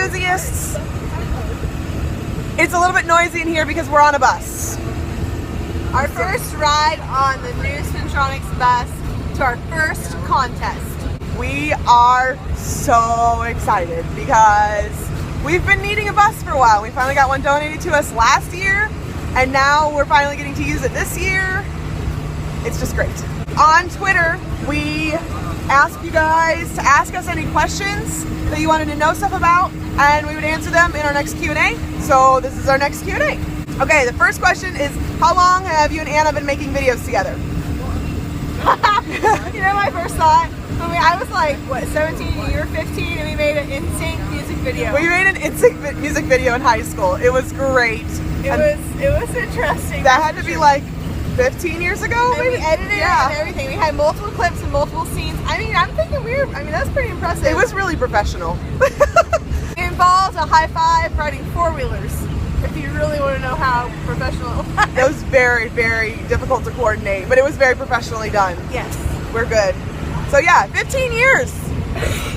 enthusiasts, it's a little bit noisy in here because we're on a bus. Our first ride on the new Spintronics bus to our first contest. We are so excited because we've been needing a bus for a while. We finally got one donated to us last year, and now we're finally getting to use it this year. It's just great. On Twitter, we asked you guys to ask us any questions that you wanted to know stuff about, and we would answer them in our next Q&A. So this is our next Q&A. Okay, the first question is, how long have you and Anna been making videos together? You know, my first thought, I was like, what, 17, you were 15, and we made an NSYNC music video. We made an NSYNC music video in high school. It was great. It was interesting. That had to be like 15 years ago, and maybe? We edited it and everything. We had multiple clips and multiple scenes. I mean, I'm thinking that's pretty impressive. It was really professional. It involves a high five riding four-wheelers, if you really want to know how professional it was. It was very, very difficult to coordinate, but it was very professionally done. Yes. We're good. So yeah, 15 years.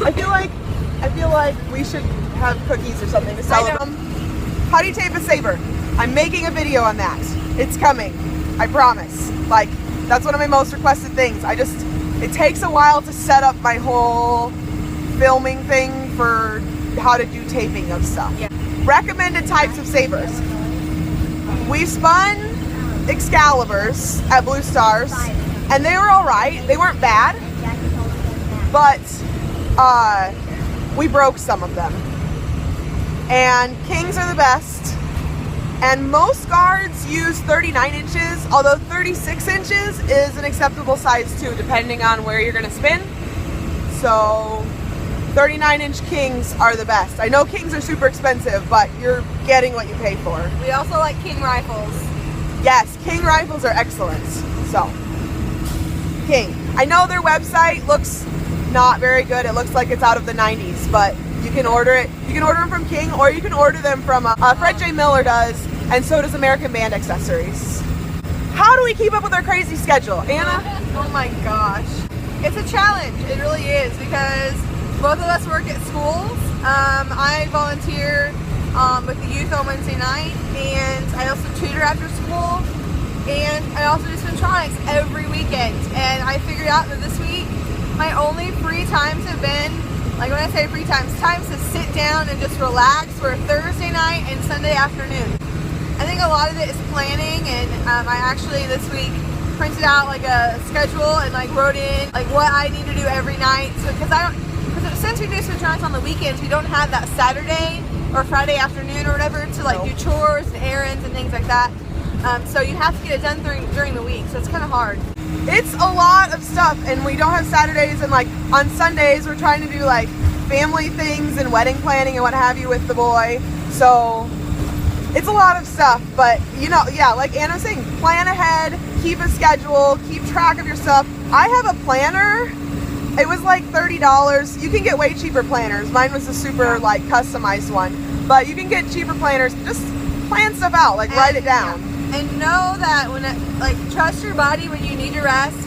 I feel like we should have cookies or something to celebrate. How do you tape a saber? I'm making a video on that. It's coming. I promise. Like, that's one of my most requested things. It takes a while to set up my whole filming thing for how to do taping of stuff. Yeah. Recommended types of sabers. We spun Excaliburs at Blue Stars, and they were alright. They weren't bad, but we broke some of them. And Kings are the best. And most guards use 39 inches, although 36 inches is an acceptable size too, depending on where you're going to spin. So 39-inch Kings are the best. I know Kings are super expensive, but you're getting what you pay for. We also like King rifles. Yes, King rifles are excellent. So, King. I know their website looks not very good. It looks like it's out of the 90s, but you can order it. You can order them from King, or you can order them from Fred J. Miller does, and so does American Band Accessories. How do we keep up with our crazy schedule? Anna? Oh my gosh. It's a challenge. It really is, because both of us work at schools. I volunteer with the youth on Wednesday night, and I also tutor after school, and I also do Spintronics every weekend. And I figured out that this week, my only free times have been, like when I say free times to sit down and just relax for Thursday night and Sunday afternoon. I think a lot of it is planning, and I actually this week printed out like a schedule and like wrote in like what I need to do every night. So because since we do Spintronics on the weekends, we don't have that Saturday or Friday afternoon or whatever to like do chores and errands and things like that. So you have to get it done during the week, so it's kind of hard. It's a lot of stuff, and we don't have Saturdays, and like on Sundays we're trying to do like family things and wedding planning and what have you with the boy. So it's a lot of stuff, but you know, yeah, like Anna was saying, plan ahead, keep a schedule, keep track of your stuff. I have a planner. It was like $30. You can get way cheaper planners. Mine was a super like customized one, but you can get cheaper planners. Just plan stuff out, like write it down. And know that trust your body when you need to rest.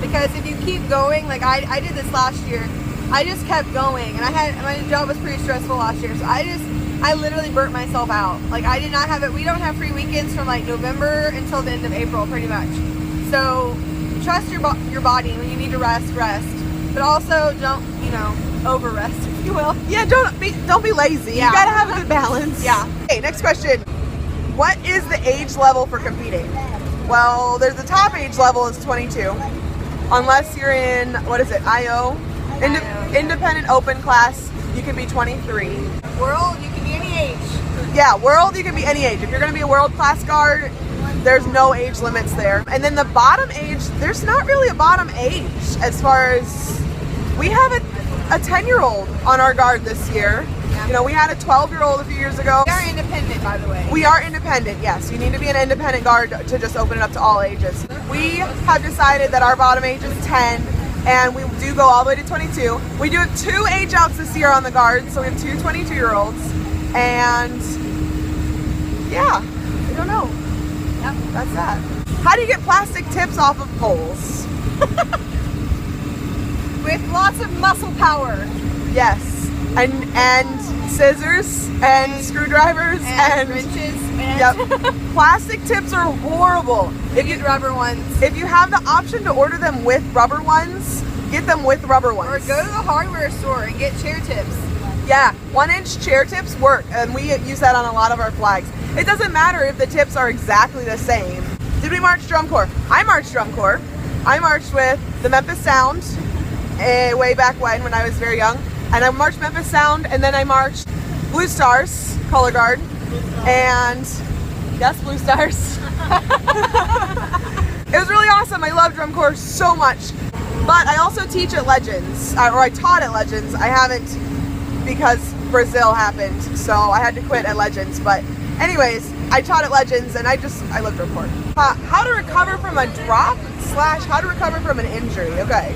Because if you keep going, like I did this last year, I just kept going, and my job was pretty stressful last year, so I literally burnt myself out. Like I did not have it. We don't have free weekends from like November until the end of April, pretty much. So trust your body when you need to rest, but also don't over rest, if you will. Yeah, don't be lazy. Yeah. You gotta have a good balance. Yeah. Okay, next question. What is the age level for competing? Well, there's the top age level is 22, unless you're in IO, independent open class. You can be 23. World, you can be any age. Yeah, world, you can be any age. If you're going to be a world class guard, there's no age limits there. And then the bottom age, there's not really a bottom age as far as, we have a 10-year-old on our guard this year. You know, we had a 12-year-old a few years ago. We are independent, by the way. We are independent, yes. You need to be an independent guard to just open it up to all ages. We have decided that our bottom age is 10, and we do go all the way to 22. We do have 2 age outs this year on the guard, so we have 2 22-year-olds. And yeah, I don't know. Yep. That's that. How do you get plastic tips off of poles? With lots of muscle power. Yes. and scissors and screwdrivers and wrenches. And yep. Plastic tips are horrible. If you get rubber ones. If you have the option to order them with rubber ones, get them with rubber ones. Or go to the hardware store and get chair tips. Yeah, 1-inch chair tips work, and we use that on a lot of our flags. It doesn't matter if the tips are exactly the same. Did we march drum corps? I marched drum corps. I marched with the Memphis Sound way back when I was very young. And I marched Memphis Sound, and then I marched Blue Stars, color guard. And yes, Blue Stars. It was really awesome. I love drum corps so much. But I also teach at Legends, or I taught at Legends. I haven't because Brazil happened, so I had to quit at Legends. But anyways, I taught at Legends, and I love drum corps. How to recover from a drop / how to recover from an injury. Okay,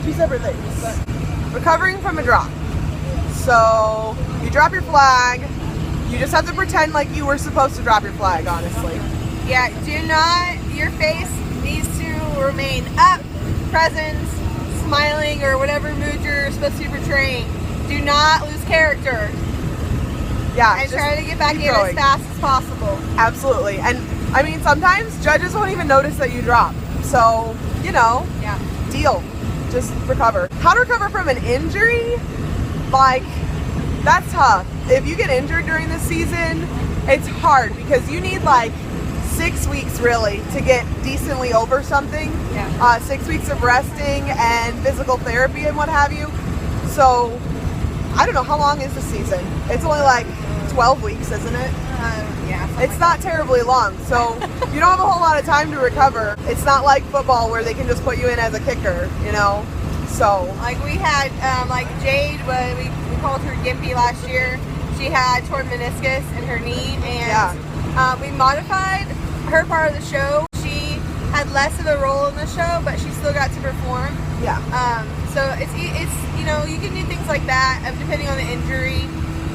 two separate things. Recovering from a drop. So you drop your flag. You just have to pretend like you were supposed to drop your flag, honestly. Yeah, your face needs to remain up, present, smiling, or whatever mood you're supposed to be portraying. Do not lose character. Yeah, and try to get back in as fast as possible. Absolutely. And I mean, sometimes judges won't even notice that you drop. So, yeah, deal. Just recover. How to recover from an injury? Like, that's tough. If you get injured during the season, it's hard because you need like 6 weeks really to get decently over something. Yeah. 6 weeks of resting and physical therapy and what have you. So, I don't know, how long is the season? It's only like 12 weeks, isn't it? Yeah. It's not terribly long, so you don't have a whole lot of time to recover. It's not like football where they can just put you in as a kicker, So like we had like Jade, we called her Gimpy last year. She had torn meniscus in her knee, and we modified her part of the show. She had less of a role in the show, but she still got to perform. Yeah. So it's you can do things like that depending on the injury.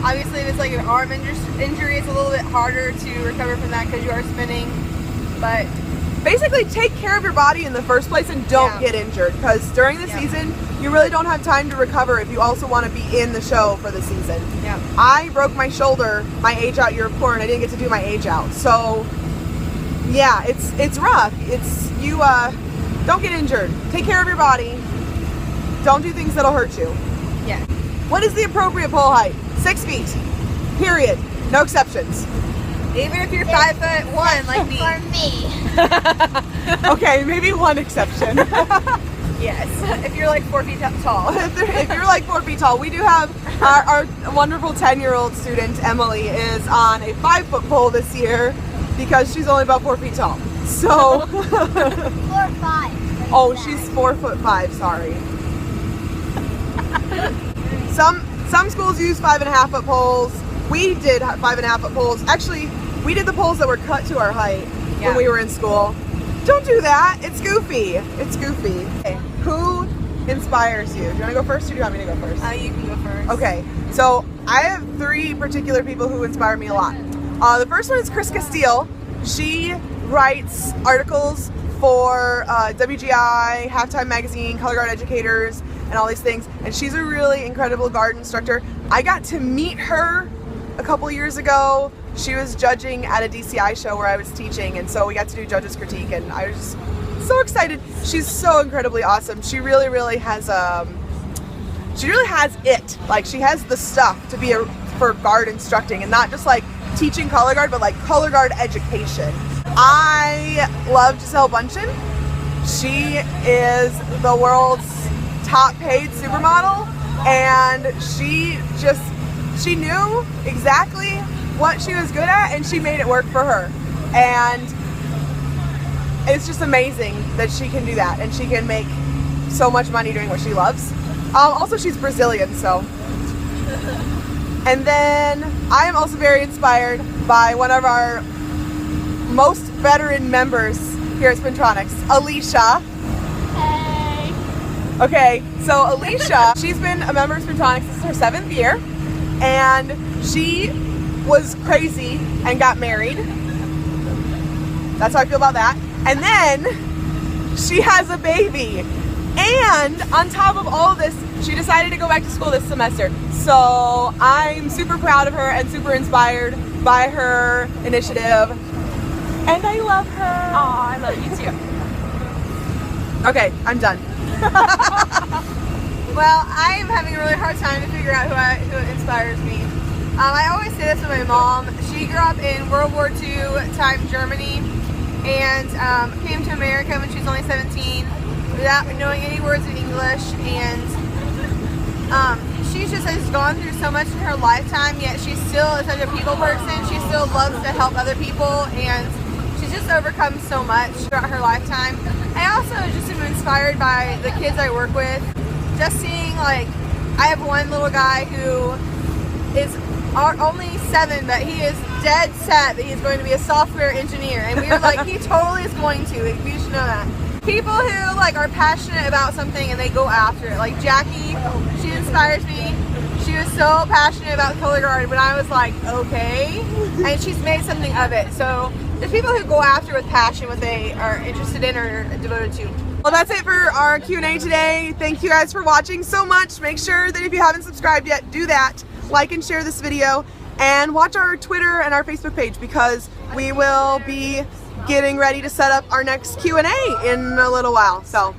Obviously, if it's like an arm injury, it's a little bit harder to recover from that because you are spinning. But basically, take care of your body in the first place and don't get injured, because during the season, you really don't have time to recover if you also want to be in the show for the season. Yeah. I broke my shoulder, my age out year of corps, and I didn't get to do my age out. So, yeah, it's rough. You don't get injured. Take care of your body. Don't do things that'll hurt you. Yeah. What is the appropriate pole height? 6 feet. Period. No exceptions. Even if you're 5'1" like me. For me. Okay, maybe one exception. Yes. If you're like 4 feet tall. If you're like 4 feet tall, we do have our wonderful 10-year-old student, Emily, is on a 5-foot pole this year because she's only about 4 feet tall. So 4 or 5. Oh, she's 4'5", sorry. Some schools use 5.5-foot poles. We did 5.5-foot poles. Actually, we did the poles that were cut to our height when we were in school. Don't do that. It's goofy. It's goofy. Okay. Who inspires you? Do you want to go first or do you want me to go first? You can go first. Okay. So I have 3 particular people who inspire me a lot. The first one is Chris Castile. She writes articles for WGI, Halftime Magazine, Color Guard Educators, and all these things. And she's a really incredible guard instructor. I got to meet her a couple years ago. She was judging at a DCI show where I was teaching, and so we got to do judges critique, and I was just so excited. She's so incredibly awesome. She really, really has it. Like, she has the stuff to be for guard instructing, and not just like teaching color guard, but like color guard education. I love Giselle Bundchen. She is the world's top paid supermodel, and she knew exactly what she was good at, and she made it work for her. And it's just amazing that she can do that, and she can make so much money doing what she loves. Also, she's Brazilian, so. And then I am also very inspired by one of our most veteran members here at Spintronics, Alicia. Hey. Okay, so Alicia, she's been a member of Spintronics. This is her 7th year, and she was crazy and got married. That's how I feel about that. And then she has a baby. And on top of all of this, she decided to go back to school this semester. So I'm super proud of her and super inspired by her initiative. And I love her. Aw, I love you too. Okay, I'm done. Well, I am having a really hard time to figure out who inspires me. I always say this with my mom. She grew up in World War II time Germany and came to America when she was only 17 without knowing any words of English, and she just has gone through so much in her lifetime, yet she still is such a people person. She still loves to help other people, and she's just overcome so much throughout her lifetime. I also just am inspired by the kids I work with. Just seeing, like, I have one little guy who is only 7, but he is dead set that he's going to be a software engineer, and we are like, he totally is going to. Like, you should know that. People who like are passionate about something and they go after it. Like Jackie, she inspires me. She was so passionate about color guard when I was like, okay, and she's made something of it. So there's people who go after with passion what they are interested in or devoted to. Well, that's it for our Q&A today. Thank you guys for watching so much. Make sure that if you haven't subscribed yet, do that. Like and share this video, and watch our Twitter and our Facebook page, because we will be getting ready to set up our next Q&A in a little while. So